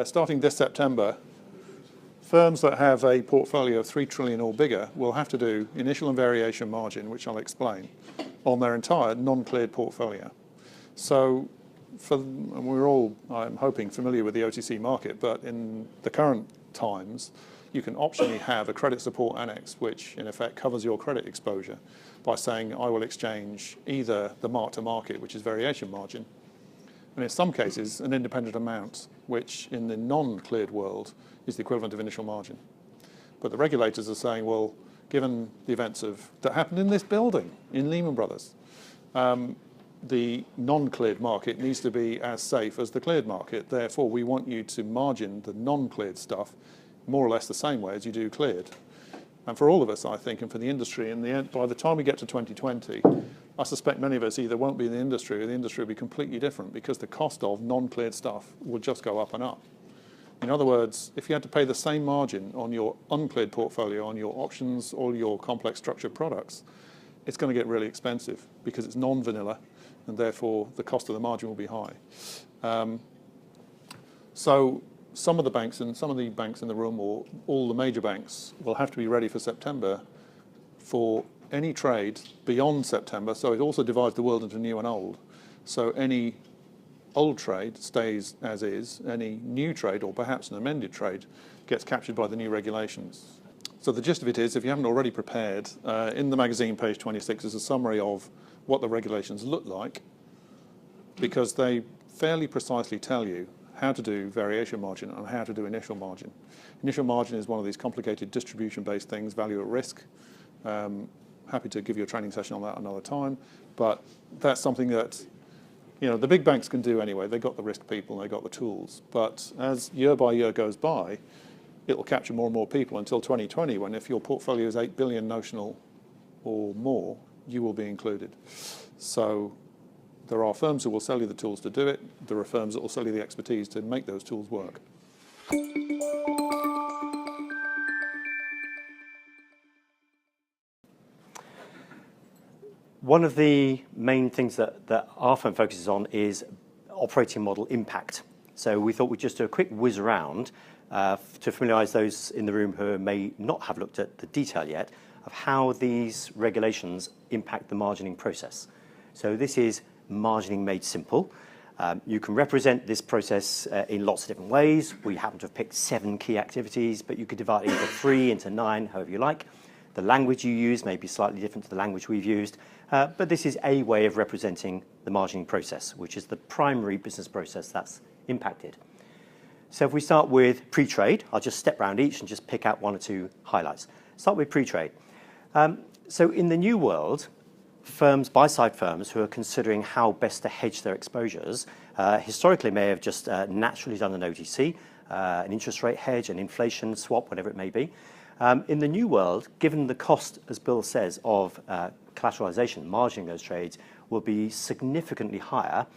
starting this September, firms that have a portfolio of 3 trillion or bigger will have to do initial and variation margin, which I'll explain, on their entire non-cleared portfolio. So and we're all, I'm hoping, familiar with the OTC market, but in the current times, you can optionally have a credit support annex, which in effect covers your credit exposure by saying, I will exchange either the mark to market, which is variation margin, and in some cases, an independent amount, which in the non-cleared world is the equivalent of initial margin. But the regulators are saying, well, given the events that happened in this building, in Lehman Brothers, the non-cleared market needs to be as safe as the cleared market. Therefore, we want you to margin the non-cleared stuff more or less the same way as you do cleared. And for all of us, I think, and for the industry, in the end, by the time we get to 2020, I suspect many of us either won't be in the industry or the industry will be completely different because the cost of non-cleared stuff will just go up and up. In other words, if you had to pay the same margin on your uncleared portfolio, on your options or your complex structured products, it's going to get really expensive because it's non-vanilla, and therefore the cost of the margin will be high. So some of the banks in the room, or all the major banks, will have to be ready for September for any trade beyond September. So it also divides the world into new and old. So any old trade stays as is. Any new trade, or perhaps an amended trade, gets captured by the new regulations. So the gist of it is, if you haven't already prepared, in the magazine, page 26, is a summary of what the regulations look like, because they fairly precisely tell you how to do variation margin and how to do initial margin. Initial margin is one of these complicated distribution-based things, value at risk. Happy to give you a training session on that another time, but that's something that the big banks can do anyway. They've got the risk people and they've got the tools. But as year by year goes by, it will capture more and more people until 2020, when if your portfolio is 8 billion notional or more, you will be included. So there are firms who will sell you the tools to do it. There are firms that will sell you the expertise to make those tools work. One of the main things that our firm focuses on is operating model impact. So we thought we'd just do a quick whiz around to familiarise those in the room who may not have looked at the detail yet of how these regulations impact the margining process. So this is margining made simple. You can represent this process in lots of different ways. We happen to have picked 7 key activities, but you could divide it into 3, into 9, however you like. The language you use may be slightly different to the language we've used, but this is a way of representing the margining process, which is the primary business process that's impacted. So if we start with pre-trade, I'll just step around each and just pick out 1 or 2 highlights. Start with pre-trade. So in the new world, firms, buy-side firms who are considering how best to hedge their exposures, historically may have just naturally done an OTC, an interest rate hedge, an inflation swap, whatever it may be. In the new world, given the cost, as Bill says, of collateralization, margining those trades will be significantly higher,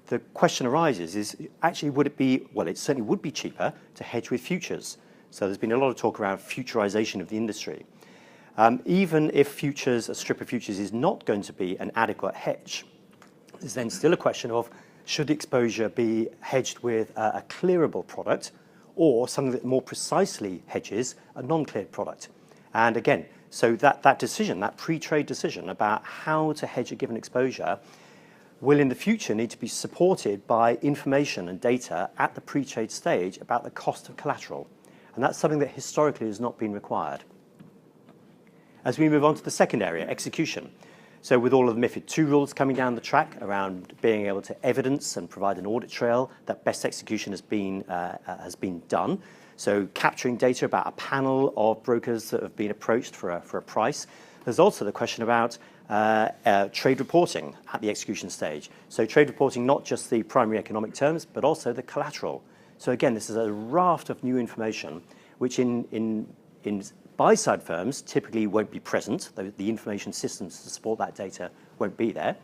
the question arises is, actually, would it be, well, it certainly would be cheaper to hedge with futures. So there's been a lot of talk around futurization of the industry. Even if futures, a strip of futures is not going to be an adequate hedge, there's then still a question of, should the exposure be hedged with a clearable product or something that more precisely hedges a non-cleared product? And again, so that decision, that pre-trade decision about how to hedge a given exposure will in the future need to be supported by information and data at the pre-trade stage about the cost of collateral. And that's something that historically has not been required. As we move on to the second area, execution. So with all of the MiFID II rules coming down the track around being able to evidence and provide an audit trail that best execution has been done. So capturing data about a panel of brokers that have been approached for a price. There's also the question about trade reporting at the execution stage. So trade reporting, not just the primary economic terms, but also the collateral. So again, this is a raft of new information, which in buy-side firms typically won't be present. The information systems to support that data won't be there.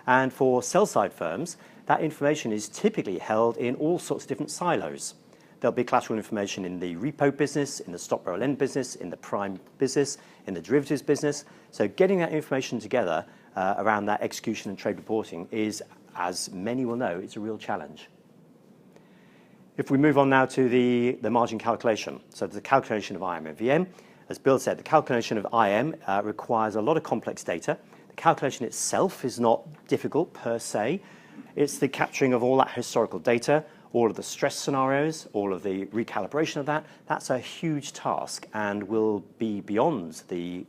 And for sell-side firms, that information is typically held in all sorts of different silos. There'll be collateral information in the repo business, in the stock barrel lend business, in the prime business, in the derivatives business. So getting that information together around that execution and trade reporting is, as many will know, it's a real challenge. If we move on now to the margin calculation, so the calculation of IM and VM, as Bill said, the calculation of IM requires a lot of complex data. The calculation itself is not difficult per se. It's the capturing of all that historical data, all of the stress scenarios, all of the recalibration of that. That's a huge task and will be beyond the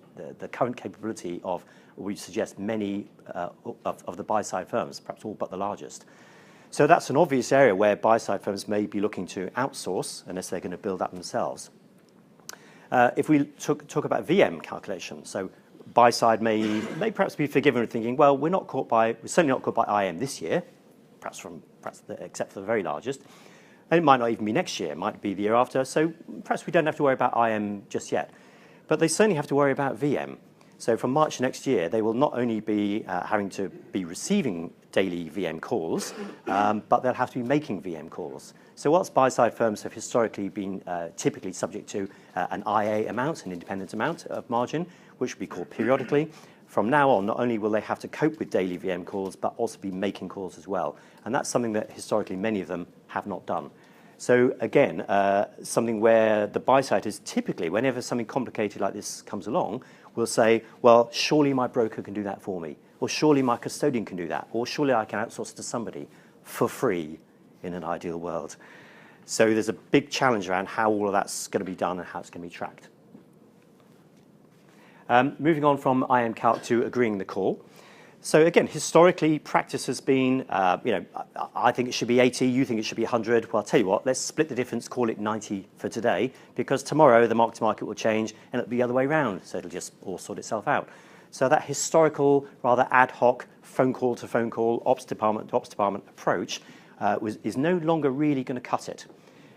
current capability of, we suggest, many of the buy-side firms, perhaps all but the largest. So that's an obvious area where buy-side firms may be looking to outsource unless they're going to build that themselves. If we talk about VM calculation, so buy-side may perhaps be forgiven with thinking, well, we're certainly not caught by IM this year, except for the very largest. And it might not even be next year, it might be the year after. So perhaps we don't have to worry about IM just yet. But they certainly have to worry about VM. So from March next year, they will not only be having to be receiving daily VM calls, but they'll have to be making VM calls. So whilst buy-side firms have historically been typically subject to an IA amount, an independent amount of margin, which will be called periodically, from now on, not only will they have to cope with daily VM calls, but also be making calls as well. And that's something that historically many of them have not done. So again, something where the buy-side is typically, whenever something complicated like this comes along, will say, well, surely my broker can do that for me, or surely my custodian can do that, or surely I can outsource to somebody for free in an ideal world. So there's a big challenge around how all of that's going to be done and how it's going to be tracked. Moving on from IM calc to agreeing the call. So again, historically, practice has been, I think it should be 80, you think it should be 100. Well, I'll tell you what, let's split the difference, call it 90 for today, because tomorrow the market will change and it'll be the other way around. So it'll just all sort itself out. So that historical, rather ad hoc, phone call to phone call, ops department to ops department approach is no longer really going to cut it.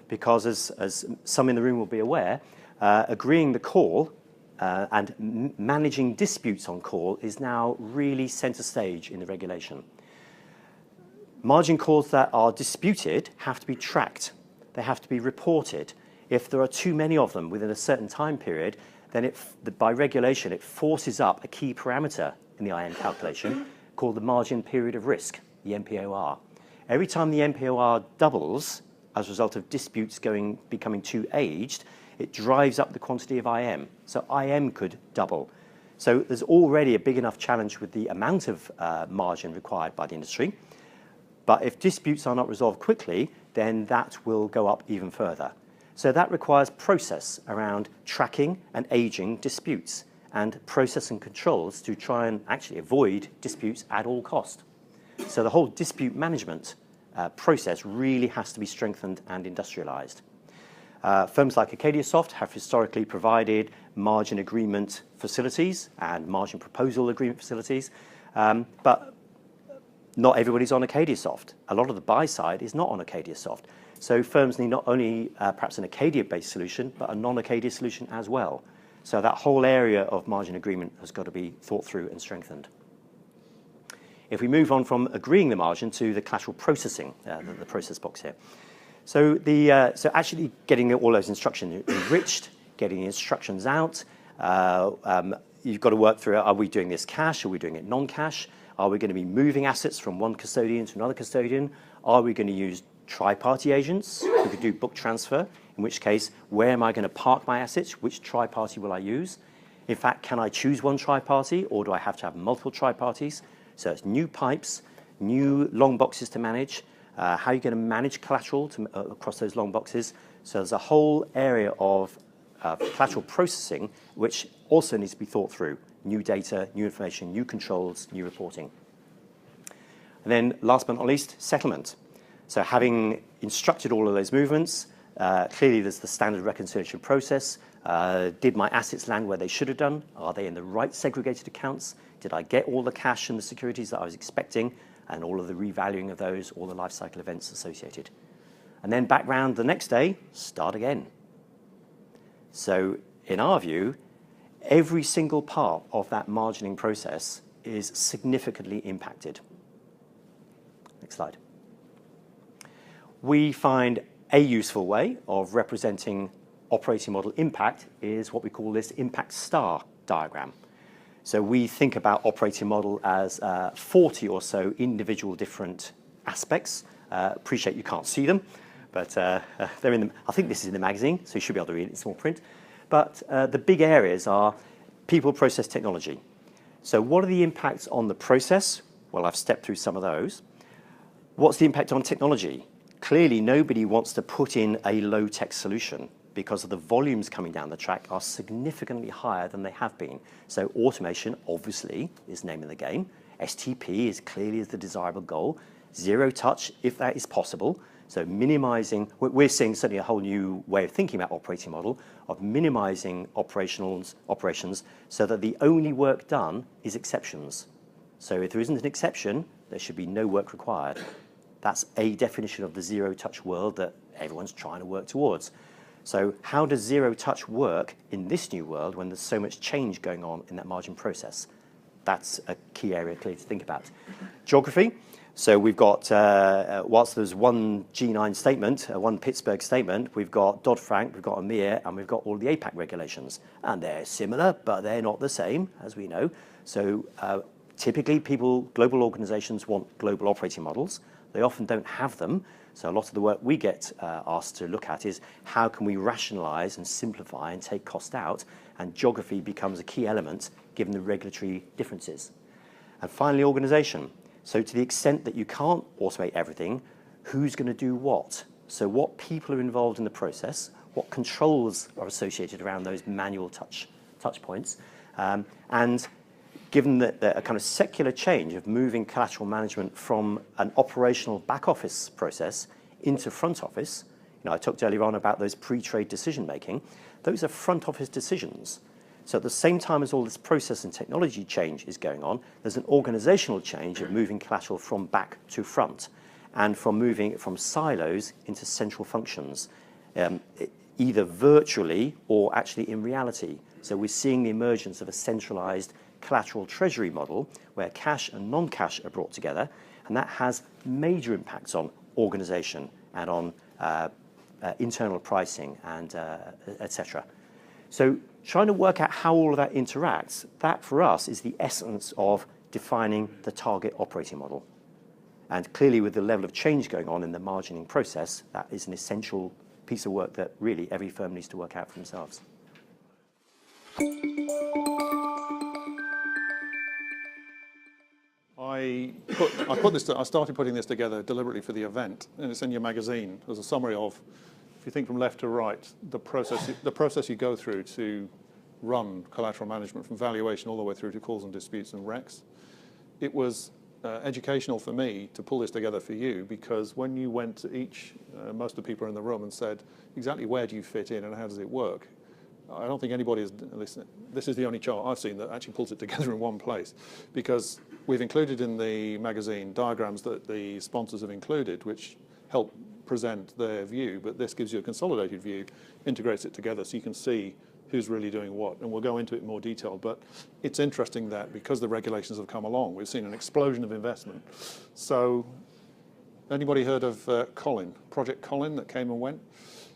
Because as some in the room will be aware, agreeing the call and managing disputes on call is now really center stage in the regulation. Margin calls that are disputed have to be tracked. They have to be reported. If there are too many of them within a certain time period, then by regulation, it forces up a key parameter in the IM calculation called the margin period of risk, the MPOR. Every time the MPOR doubles as a result of disputes becoming too aged, it drives up the quantity of IM. So IM could double. So there's already a big enough challenge with the amount of margin required by the industry. But if disputes are not resolved quickly, then that will go up even further. So that requires process around tracking and aging disputes and process and controls to try and actually avoid disputes at all cost. So the whole dispute management process really has to be strengthened and industrialized. Firms like AcadiaSoft have historically provided margin agreement facilities and margin proposal agreement facilities, but not everybody's on AcadiaSoft. A lot of the buy side is not on AcadiaSoft. So firms need not only perhaps an Acadia-based solution, but a non-Acadia solution as well. So that whole area of margin agreement has got to be thought through and strengthened. If we move on from agreeing the margin to the collateral processing, the process box here. So actually getting all those instructions enriched, getting the instructions out, you've got to work through, are we doing this cash? Are we doing it non-cash? Are we going to be moving assets from one custodian to another custodian? Are we going to use tri-party agents who could do book transfer? In which case, where am I going to park my assets? Which tri-party will I use? In fact, can I choose one tri-party, or do I have to have multiple tri-parties? So it's new pipes, new long boxes to manage. How are you going to manage collateral across those long boxes? So there's a whole area of collateral processing which also needs to be thought through. New data, new information, new controls, new reporting. And then last but not least, settlement. So having instructed all of those movements, clearly there's the standard reconciliation process. Did my assets land where they should have done? Are they in the right segregated accounts? Did I get all the cash and the securities that I was expecting? And all of the revaluing of those, all the life cycle events associated. And then back round the next day, start again. So in our view, every single part of that margining process is significantly impacted. Next slide. We find a useful way of representing operating model impact is what we call this impact star diagram. So we think about operating model as 40 or so individual different aspects. Appreciate you can't see them, but they're in the, I think this is in the magazine, so you should be able to read it in small print. But the big areas are people, process, technology. So what are the impacts on the process? Well, I've stepped through some of those. What's the impact on technology? Clearly, nobody wants to put in a low-tech solution because of the volumes coming down the track are significantly higher than they have been. So automation, obviously, is the name of the game. STP is clearly the desirable goal. Zero touch, if that is possible. So minimizing, we're seeing certainly a whole new way of thinking about operating model, of minimizing operations so that the only work done is exceptions. So if there isn't an exception, there should be no work required. That's a definition of the zero-touch world that everyone's trying to work towards. So how does zero-touch work in this new world when there's so much change going on in that margin process? That's a key area clearly to think about. Geography. So we've got, whilst there's one G9 statement, one Pittsburgh statement, we've got Dodd-Frank, we've got EMEA, and we've got all the APAC regulations. And they're similar, but they're not the same, as we know. So typically global organizations want global operating models. They often don't have them. So a lot of the work we get asked to look at is how can we rationalize and simplify and take cost out, and geography becomes a key element given the regulatory differences. And finally, organization. So to the extent that you can't automate everything, who's going to do what? So what people are involved in the process, what controls are associated around those manual touch points, and given that a kind of secular change of moving collateral management from an operational back office process into front office, I talked earlier on about those pre-trade decision making, those are front office decisions. So at the same time as all this process and technology change is going on, there's an organizational change of moving collateral from back to front and from moving it from silos into central functions, either virtually or actually in reality. So we're seeing the emergence of a centralized collateral treasury model where cash and non-cash are brought together, and that has major impacts on organization and on internal pricing and et cetera. So trying to work out how all of that interacts, that for us is the essence of defining the target operating model. And clearly with the level of change going on in the margining process, that is an essential piece of work that really every firm needs to work out for themselves. I started putting this together deliberately for the event, and it's in your magazine as a summary of, if you think from left to right, the process you go through to run collateral management from valuation all the way through to calls and disputes and recs. It was educational for me to pull this together for you, because when you went to most of the people in the room and said, exactly where do you fit in and how does it work? I don't think anybody has, this is the only chart I've seen that actually pulls it together in one place, because we've included in the magazine diagrams that the sponsors have included, which help present their view, but this gives you a consolidated view, integrates it together so you can see who's really doing what, and we'll go into it in more detail. But it's interesting that because the regulations have come along, we've seen an explosion of investment. So anybody heard of Project Colin that came and went?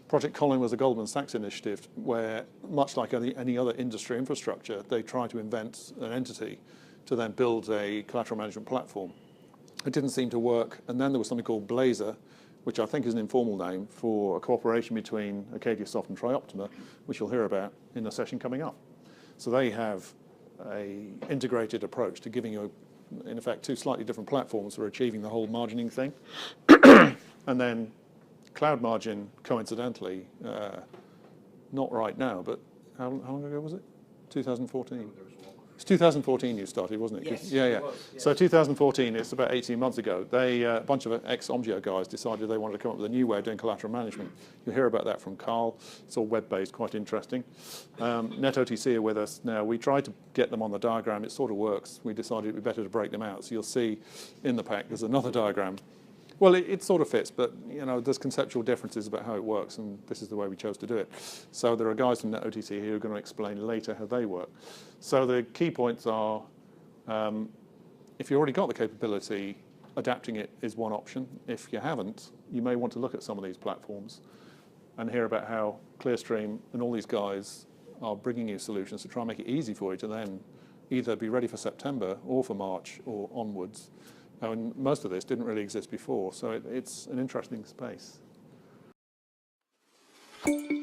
Project Colin was a Goldman Sachs initiative where, much like any other industry infrastructure, they try to invent an entity to then build a collateral management platform. It didn't seem to work, and then there was something called Blazer, which I think is an informal name for a cooperation between Acadiasoft and Trioptima, which you'll hear about in the session coming up. So they have an integrated approach to giving you, in effect, two slightly different platforms for achieving the whole margining thing. And then Cloud Margin, coincidentally, not right now, but how long ago was it? 2014. It's 2014 you started, wasn't it? Yes, yeah. it was, yes. So 2014, it's about 18 months ago, a bunch of ex-Omgeo guys decided they wanted to come up with a new way of doing collateral management. You'll hear about that from Carl. It's all web-based, quite interesting. NetOTC are with us now. We tried to get them on the diagram. It sort of works. We decided it would be better to break them out. So you'll see in the pack there's another diagram. Well, it sort of fits, but there's conceptual differences about how it works, and this is the way we chose to do it. So there are guys from NetOTC here who are going to explain later how they work. So the key points are, if you've already got the capability, adapting it is one option. If you haven't, you may want to look at some of these platforms and hear about how Clearstream and all these guys are bringing you solutions to try and make it easy for you to then either be ready for September or for March or onwards. And most of this didn't really exist before, so it's an interesting space. you.